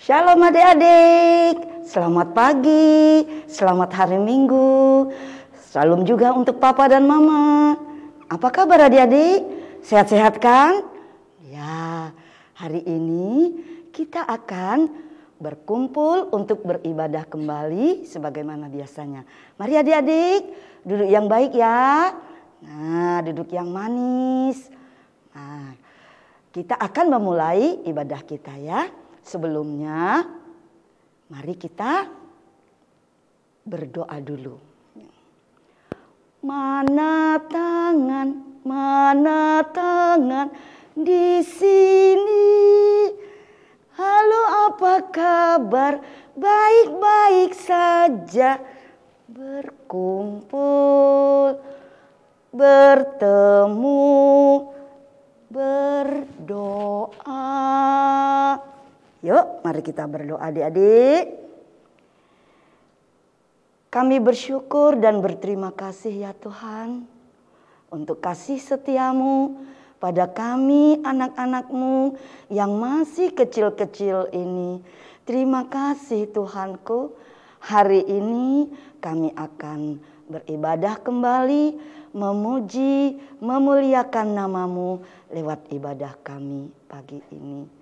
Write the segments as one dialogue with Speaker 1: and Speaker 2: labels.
Speaker 1: Shalom adik-adik, selamat pagi, selamat hari Minggu. Salam juga untuk Papa dan Mama. Apa kabar adik-adik? Sehat-sehat kan? Ya, hari ini kita akan berkumpul untuk beribadah kembali sebagaimana biasanya. Mari adik-adik, duduk yang baik ya. Nah, duduk yang manis. Nah, kita akan memulai ibadah kita ya. Sebelumnya, mari kita berdoa dulu. Mana tangan di sini? Halo, apa kabar? Baik-baik saja. Berkumpul, bertemu, berdoa. Yuk, mari kita berdoa adik-adik. Kami bersyukur dan berterima kasih ya Tuhan untuk kasih setiamu pada kami anak-anakmu yang masih kecil-kecil ini. Terima kasih Tuhanku, hari ini kami akan beribadah kembali, memuji, memuliakan namamu lewat ibadah kami pagi ini.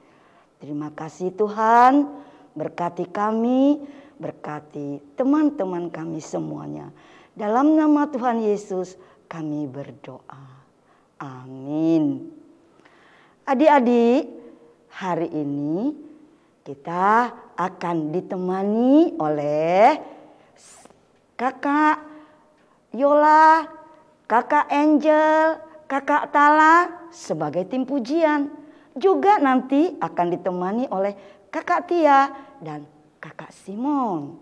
Speaker 1: Terima kasih Tuhan, berkati kami, berkati teman-teman kami semuanya. Dalam nama Tuhan Yesus kami berdoa. Amin. Adik-adik, hari ini kita akan ditemani oleh Kakak Yola, Kakak Angel, Kakak Tala sebagai tim pujian. Juga nanti akan ditemani oleh Kakak Tia dan Kakak Simon.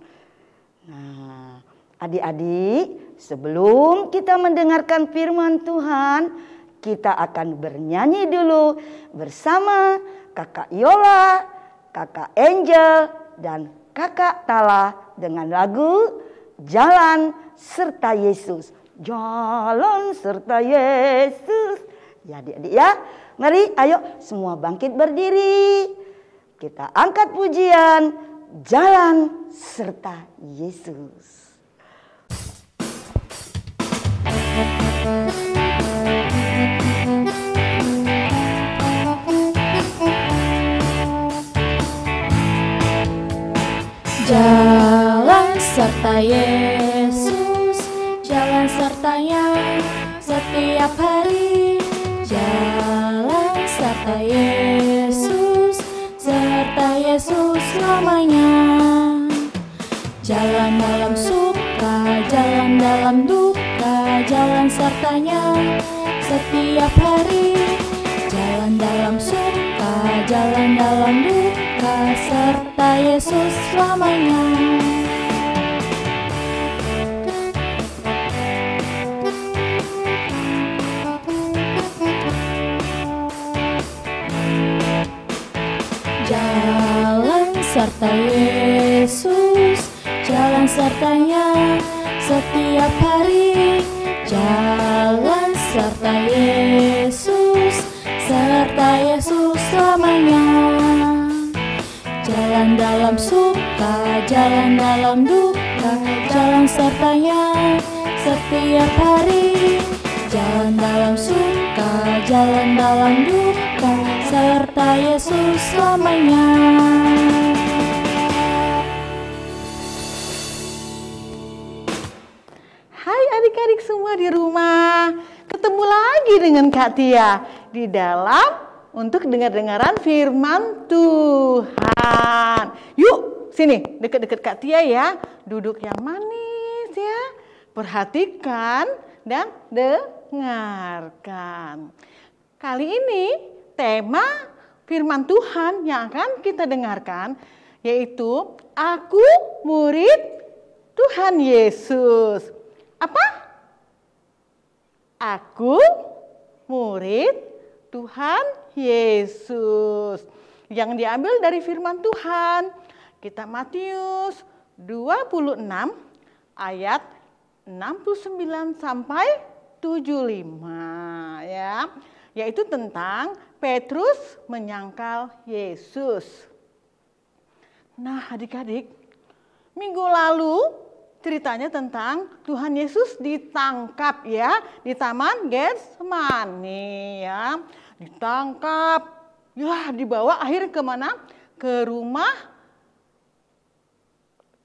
Speaker 1: Nah, adik-adik, sebelum kita mendengarkan firman Tuhan, kita akan bernyanyi dulu bersama Kakak Yola, Kakak Angel, dan Kakak Tala dengan lagu Jalan Serta Yesus. Jalan serta Yesus. Ya adik-adik ya. Mari ayo semua bangkit berdiri. Kita angkat pujian Jalan Serta Yesus.
Speaker 2: Jalan serta Yesus, jalan sertanya setiap hari. Jalan serta Yesus, serta Yesus selamanya. Jalan dalam suka, jalan dalam duka, jalan sertanya setiap hari. Jalan dalam suka, jalan dalam duka, serta Yesus selamanya. Jalan serta Yesus, jalan sertanya setiap hari. Jalan serta Yesus, serta Yesus selamanya. Jalan dalam suka, jalan dalam duka, jalan sertanya setiap hari. Jalan dalam suka, jalan dalam duka, serta Yesus selamanya.
Speaker 3: Hai adik-adik semua di rumah, ketemu lagi dengan Kak Tia di dalam untuk dengar-dengaran firman Tuhan. Yuk sini deket-deket Kak Tia ya, duduk yang manis ya, perhatikan dan dengarkan. Kali ini tema firman Tuhan yang akan kita dengarkan yaitu Aku Murid Tuhan Yesus. Apa? Aku murid Tuhan Yesus. Yang diambil dari firman Tuhan. Kita Matius 26 ayat 69 sampai 75 ya. Yaitu tentang Petrus menyangkal Yesus. Nah adik-adik, minggu lalu ceritanya tentang Tuhan Yesus ditangkap ya di Taman Getsemani ya. Ditangkap, ya dibawa akhirnya kemana? Ke rumah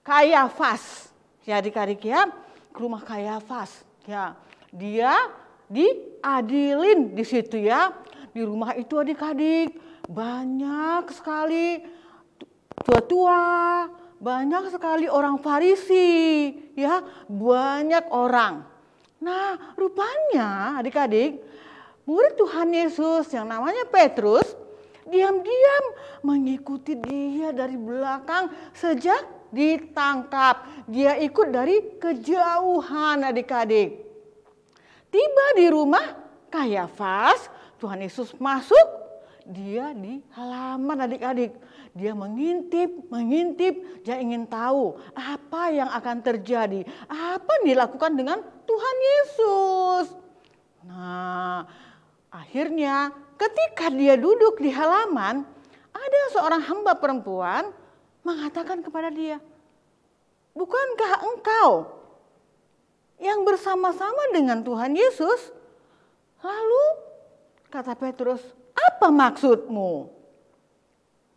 Speaker 3: Kayafas. Ya adik-adik ya, ke rumah Kayafas. Ya, dia diadilin di situ ya. Di rumah itu adik-adik banyak sekali tua-tua, banyak sekali orang Farisi, ya, banyak orang. Nah, rupanya adik-adik, murid Tuhan Yesus yang namanya Petrus, diam-diam mengikuti dia dari belakang sejak ditangkap. Dia ikut dari kejauhan adik-adik. Tiba di rumah Kayafas, Tuhan Yesus masuk, dia di halaman adik-adik. Dia mengintip, dia ingin tahu apa yang akan terjadi, apa yang dilakukan dengan Tuhan Yesus. Nah, akhirnya ketika dia duduk di halaman, ada seorang hamba perempuan mengatakan kepada dia, "Bukankah engkau yang bersama-sama dengan Tuhan Yesus?" Lalu kata Petrus, "Apa maksudmu?"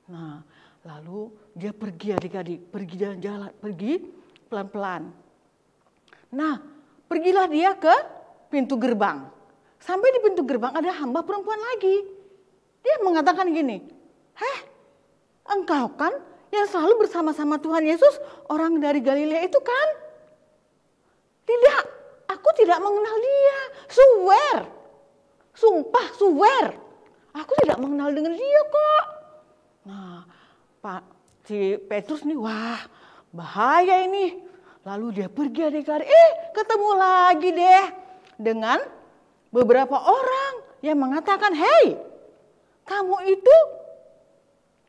Speaker 3: Nah, lalu dia pergi adik-adik, pergi jalan-jalan, pergi pelan-pelan. Nah, pergilah dia ke pintu gerbang. Sampai di pintu gerbang ada hamba perempuan lagi. Dia mengatakan gini, engkau kan yang selalu bersama-sama Tuhan Yesus, orang dari Galilea itu kan?" "Tidak, aku tidak mengenal dia." "Swear, sumpah swear, aku tidak mengenal dengan dia kok." Nah, si Petrus nih, wah bahaya ini. Lalu dia pergi adik-adik, ketemu lagi deh dengan beberapa orang yang mengatakan, "Hei, kamu itu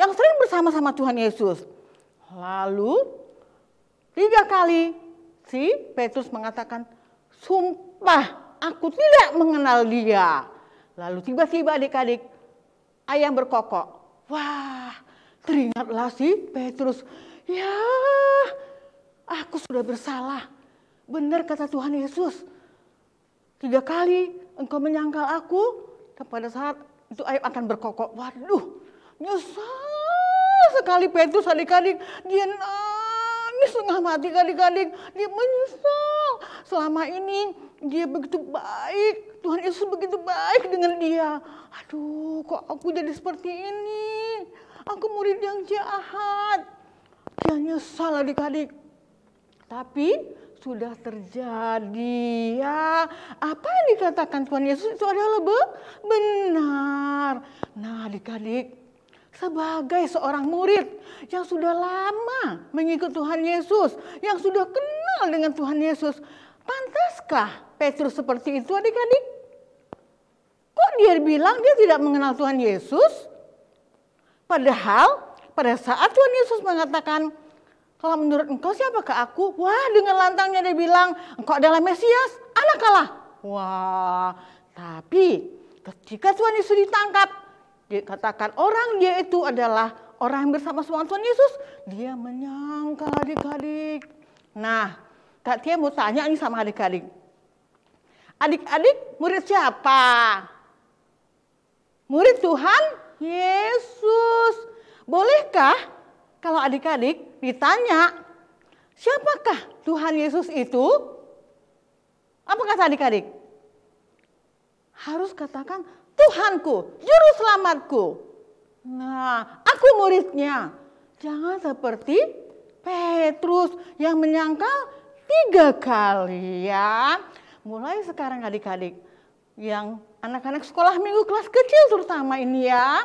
Speaker 3: yang sering bersama-sama Tuhan Yesus." Lalu 3 kali si Petrus mengatakan, "Sumpah, aku tidak mengenal dia." Lalu tiba-tiba adik-adik, ayam berkokok. Wah, teringatlah si Petrus. "Ya, aku sudah bersalah. Benar kata Tuhan Yesus. 3 kali engkau menyangkal aku, dan pada saat itu ayam akan berkokok." Waduh, nyesal sekali Petrus adik-adik. Dia nangis setengah mati adik-adik. Dia menyesal. Selama ini dia begitu baik. Tuhan Yesus begitu baik dengan dia. Aduh, kok aku jadi seperti ini? Aku murid yang jahat. Dia nyesal adik-adik. Tapi sudah terjadi ya. Apa yang dikatakan Tuhan Yesus itu adalah benar. Nah adik-adik, sebagai seorang murid yang sudah lama mengikut Tuhan Yesus, yang sudah kenal dengan Tuhan Yesus, pantaskah Petrus seperti itu adik-adik? Kok dia bilang dia tidak mengenal Tuhan Yesus? Padahal pada saat Tuhan Yesus mengatakan, "Kalau menurut engkau siapakah aku?" Wah, dengan lantangnya dia bilang, "Engkau adalah Mesias, anak Allah." Wah, tapi ketika Tuhan Yesus ditangkap, dikatakan orang dia itu adalah orang yang bersama-sama Tuhan Yesus, dia menyangkal adik-adik. Nah, Kak Tia mau tanya nih sama adik-adik. Adik-adik murid siapa? Murid Tuhan Yesus. Bolehkah kalau adik-adik ditanya, siapakah Tuhan Yesus itu? Apa kata adik-adik? Harus katakan, Tuhanku, Juru Selamatku. Nah, aku muridnya. Jangan seperti Petrus yang menyangkal 3 kali ya. Mulai sekarang adik-adik, yang anak-anak sekolah minggu kelas kecil terutama ini ya.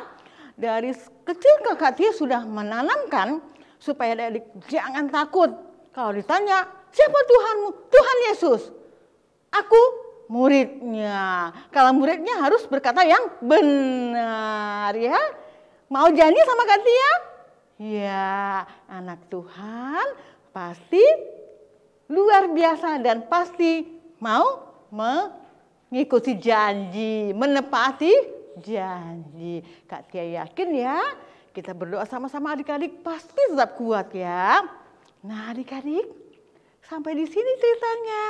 Speaker 3: Dari kecil Kak Tia sudah menanamkan supaya adik-adik jangan takut. Kalau ditanya, siapa Tuhanmu? Tuhan Yesus. Aku muridnya. Kalau muridnya harus berkata yang benar ya. Mau janji sama Kak Tia? Ya, anak Tuhan pasti luar biasa dan pasti mau mengikuti janji, menepati janji. Kak Tia yakin ya, kita berdoa sama-sama adik-adik, pasti tetap kuat ya. Nah adik-adik, sampai di sini ceritanya.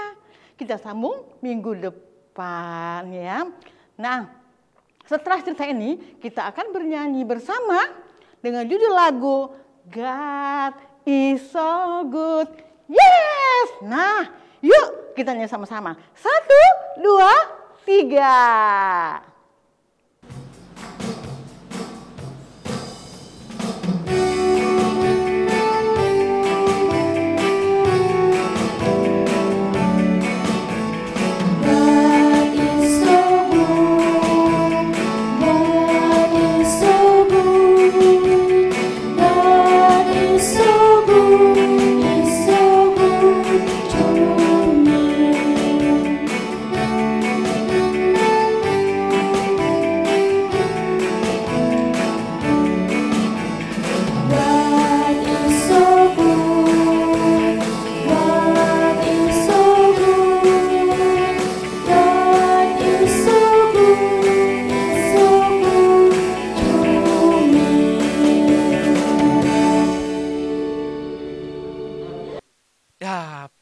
Speaker 3: Kita sambung minggu depan ya. Nah, setelah cerita ini kita akan bernyanyi bersama dengan judul lagu God is so good. Yes! Nah, yuk kita nyanyi sama-sama. 1, 2, 3.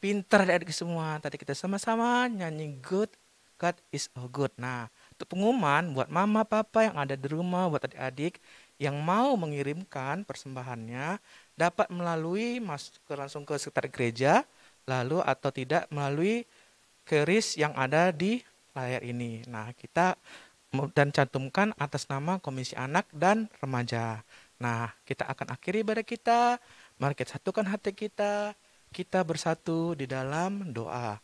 Speaker 4: Pintar adik-adik semua. Tadi kita sama-sama nyanyi good, God is so good. Nah, untuk pengumuman buat mama, papa yang ada di rumah, buat adik-adik yang mau mengirimkan persembahannya, dapat melalui langsung ke sekretariat gereja, lalu atau tidak melalui keris yang ada di layar ini. Nah, kita dan cantumkan atas nama Komisi Anak dan Remaja. Nah, kita akan akhiri ibadah kita. Mari kita satukan hati kita. Kita bersatu di dalam doa.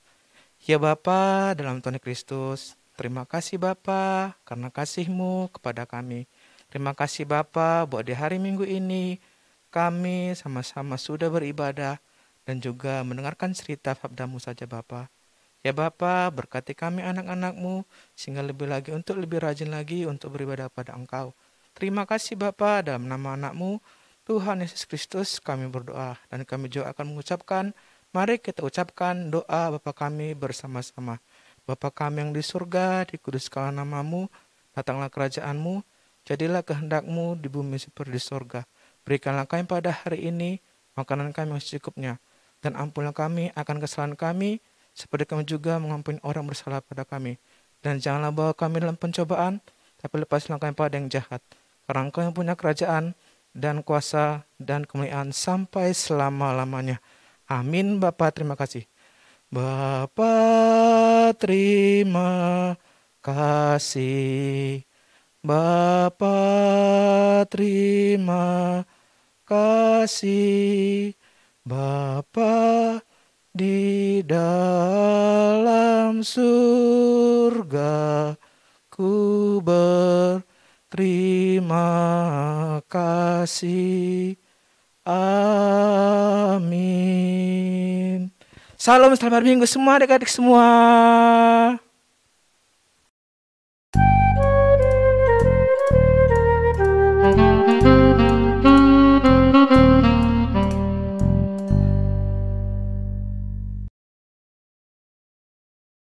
Speaker 4: Ya Bapa dalam Tuhan Kristus, terima kasih Bapa karena kasih-Mu kepada kami. Terima kasih Bapa buat di hari Minggu ini kami sama-sama sudah beribadah dan juga mendengarkan cerita sabda-Mu saja Bapa. Ya Bapa, berkati kami anak-anak-Mu sehingga lebih lagi untuk lebih rajin lagi untuk beribadah pada Engkau. Terima kasih Bapa dalam nama anak-Mu Tuhan Yesus Kristus kami berdoa dan kami juga akan mengucapkan, mari kita ucapkan doa Bapa kami bersama-sama. Bapa kami yang di surga, dikuduskanlah nama-Mu, datanglah kerajaan-Mu, jadilah kehendak-Mu di bumi seperti di surga. Berikanlah kami pada hari ini makanan kami yang secukupnya, dan ampunilah kami akan kesalahan kami, seperti kami juga mengampuni orang bersalah pada kami. Dan janganlah bawa kami dalam pencobaan, tapi lepaslah kami pada yang jahat. Karena Engkau yang punya kerajaan, dan kuasa dan kemuliaan sampai selama-lamanya. Amin. Bapa terima kasih. Bapa terima kasih. Bapa terima kasih. Bapa di dalam surga ku terima kasih. Amin. Salam selamat minggu semua adik-adik semua.